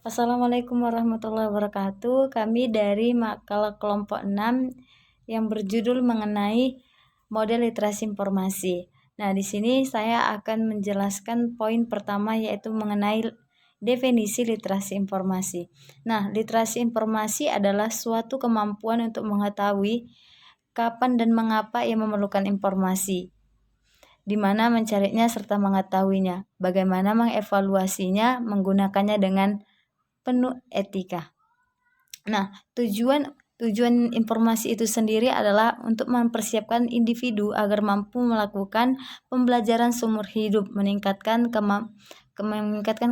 Assalamualaikum warahmatullahi wabarakatuh. Kami dari makalah kelompok 6 yang berjudul mengenai model literasi informasi. Nah, di sini saya akan menjelaskan poin pertama yaitu mengenai definisi literasi informasi. Nah, literasi informasi adalah suatu kemampuan untuk mengetahui kapan dan mengapa ia memerlukan informasi, di mana mencarinya serta mengetahuinya, bagaimana mengevaluasinya, menggunakannya dengan penuh etika. Nah, tujuan informasi itu sendiri adalah untuk mempersiapkan individu agar mampu melakukan pembelajaran seumur hidup, meningkatkan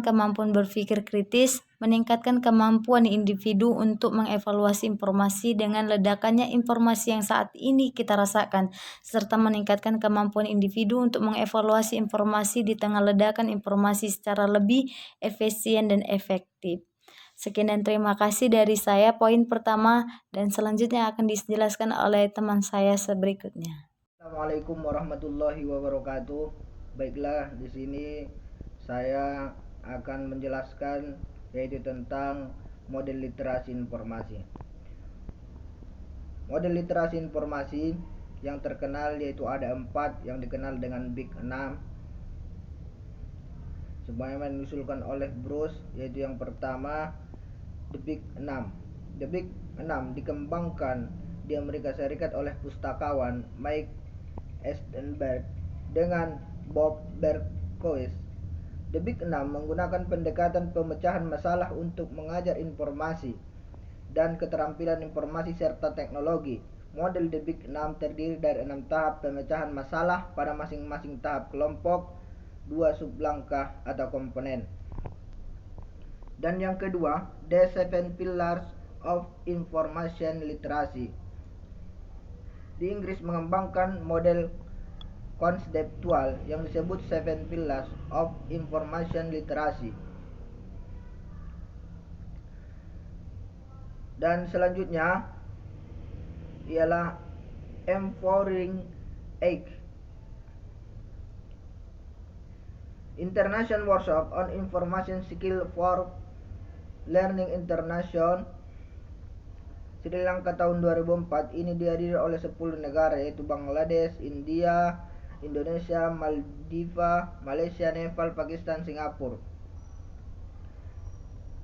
kemampuan berpikir kritis, meningkatkan kemampuan individu untuk mengevaluasi informasi dengan ledakannya informasi yang saat ini kita rasakan, serta meningkatkan kemampuan individu untuk mengevaluasi informasi di tengah ledakan informasi secara lebih efisien dan efektif. Sekian dan terima kasih dari saya poin pertama, dan selanjutnya akan dijelaskan oleh teman saya berikutnya. Assalamualaikum warahmatullahi wabarakatuh. Baiklah, di sini saya akan menjelaskan yaitu tentang model literasi informasi. Model literasi informasi yang terkenal yaitu ada 4 yang dikenal dengan Big 6. Sebagaimana diusulkan oleh Bruce, yaitu yang pertama The Big 6. The Big 6 dikembangkan di Amerika Serikat oleh pustakawan Mike Estenberg dengan Bob Berkowitz. The Big 6 menggunakan pendekatan pemecahan masalah untuk mengajar informasi dan keterampilan informasi serta teknologi. Model The Big 6 terdiri dari 6 tahap pemecahan masalah pada masing-masing tahap kelompok, 2 sublangkah atau komponen. Dan yang kedua, The 7 Pillars of Information Literacy. Di Inggris mengembangkan model konseptual yang disebut 7 Pillars of Information Literacy. Dan selanjutnya ialah Empowering Age. International Workshop on Information Skill for Learning International Sri Lanka tahun 2004 ini dihadiri oleh 10 negara yaitu Bangladesh, India, Indonesia, Maldives, Malaysia, Nepal, Pakistan, Singapura.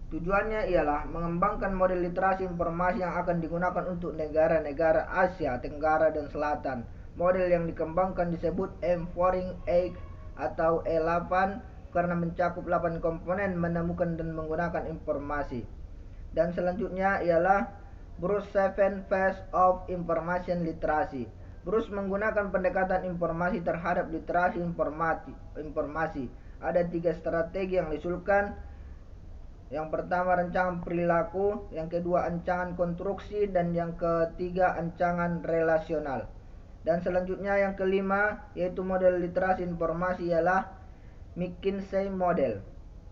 Tujuannya ialah mengembangkan model literasi informasi yang akan digunakan untuk negara-negara Asia Tenggara dan Selatan. Model yang dikembangkan disebut Empowering Age atau E8 karena mencakup 8 komponen menemukan dan menggunakan informasi. Dan selanjutnya ialah Bruce 7 Phase of Information Literacy. Bruce menggunakan pendekatan informasi terhadap literasi informasi. Ada 3 strategi yang diusulkan. Yang pertama rancangan perilaku, yang kedua ancaman konstruksi, dan yang ketiga ancaman relasional. Dan selanjutnya yang kelima yaitu model literasi informasi ialah McKinsey Model.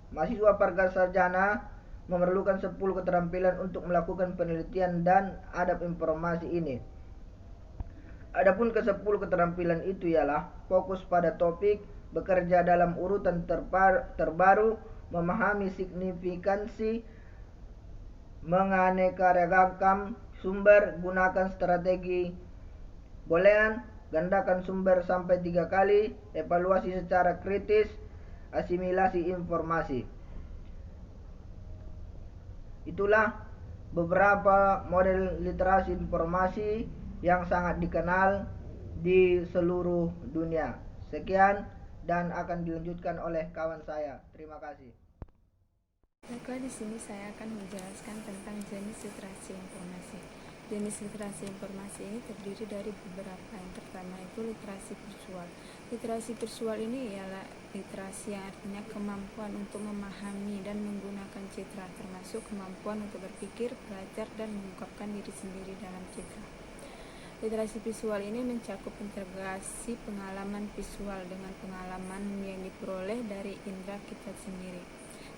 Mahasiswa praksarjana memerlukan 10 keterampilan untuk melakukan penelitian dan adab informasi ini. Adapun ke-10 keterampilan itu ialah fokus pada topik, bekerja dalam urutan terbaru, memahami signifikansi, menganeka-ragam sumber, gunakan strategi boolean, gandakan sumber sampai 3 kali, evaluasi secara kritis, asimilasi informasi. Itulah beberapa model literasi informasi yang sangat dikenal di seluruh dunia. Sekian dan akan dilanjutkan oleh kawan saya. Terima kasih. Baiklah, di sini saya akan menjelaskan tentang jenis literasi informasi. Jenis literasi informasi ini terdiri dari beberapa. Yang pertama itu literasi visual. Literasi visual ini ialah literasi yang artinya kemampuan untuk memahami dan menggunakan citra, termasuk kemampuan untuk berpikir, belajar, dan mengungkapkan diri sendiri dalam citra. Literasi visual ini mencakup integrasi pengalaman visual dengan pengalaman yang diperoleh dari indera kita sendiri,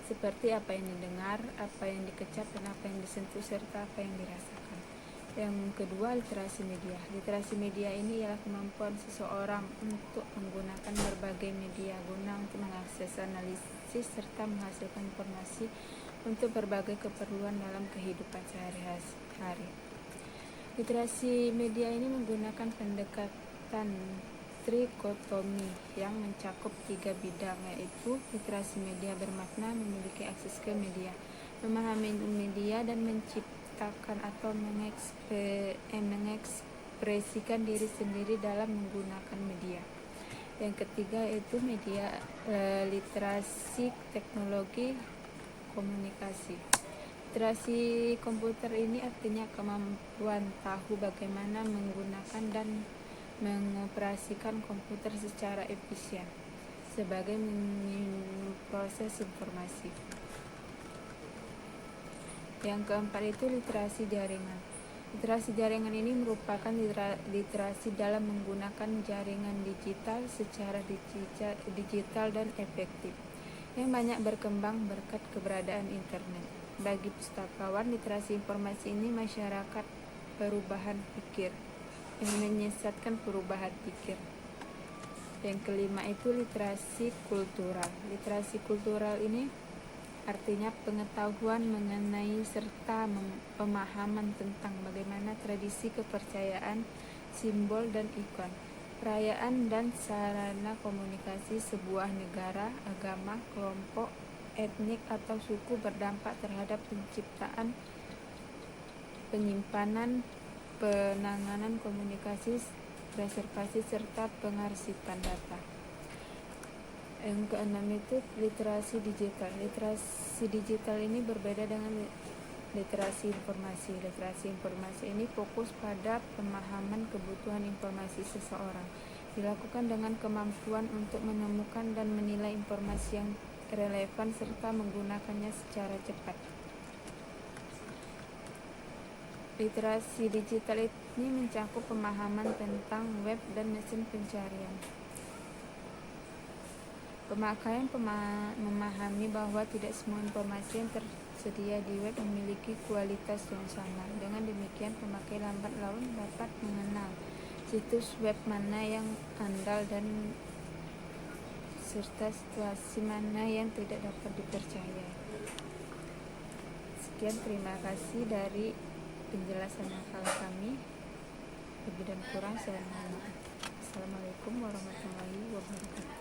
seperti apa yang didengar, apa yang dikecap, dan apa yang disentuh, serta apa yang dirasakan. Yang kedua, literasi media. Literasi media ini ialah kemampuan seseorang untuk menggunakan berbagai media guna untuk mengakses, analisis, serta menghasilkan informasi untuk berbagai keperluan dalam kehidupan sehari-hari. Literasi media ini menggunakan pendekatan trikotomi yang mencakup 3 bidang, yaitu literasi media bermakna memiliki akses ke media, memahami media, dan menciptakan atau mengekspresikan diri sendiri dalam menggunakan media. Yang ketiga yaitu literasi teknologi komunikasi. Literasi komputer ini artinya kemampuan tahu bagaimana menggunakan dan mengoperasikan komputer secara efisien sebagai memproses informasi. Yang keempat itu literasi jaringan. Literasi jaringan ini merupakan literasi dalam menggunakan jaringan digital secara digital dan efektif, yang banyak berkembang berkat keberadaan internet. Bagi pustakawan, literasi informasi ini masyarakat perubahan pikir, yang menyesatkan perubahan pikir. Yang kelima itu literasi kultural. Literasi kultural ini artinya pengetahuan mengenai serta pemahaman tentang bagaimana tradisi, kepercayaan, simbol dan ikon, perayaan dan sarana komunikasi sebuah negara, agama, kelompok, etnik atau suku berdampak terhadap penciptaan, penyimpanan, penanganan komunikasi, preservasi serta pengarsipan data. Yang keenam itu literasi digital. Literasi digital ini berbeda dengan literasi informasi. Literasi informasi ini fokus pada pemahaman kebutuhan informasi seseorang, dilakukan dengan kemampuan untuk menemukan dan menilai informasi yang relevan serta menggunakannya secara cepat. Literasi digital ini mencakup pemahaman tentang web dan mesin pencarian. Pemakaian memahami bahwa tidak semua informasi yang tersedia di web memiliki kualitas yang sama. Dengan demikian, pemakai lambat laun dapat mengenal situs web mana yang andal dan serta situasi mana yang tidak dapat dipercayai. Sekian, terima kasih dari penjelasan makalah kami. Lebih dan kurang saya mohon maaf. Assalamualaikum warahmatullahi wabarakatuh.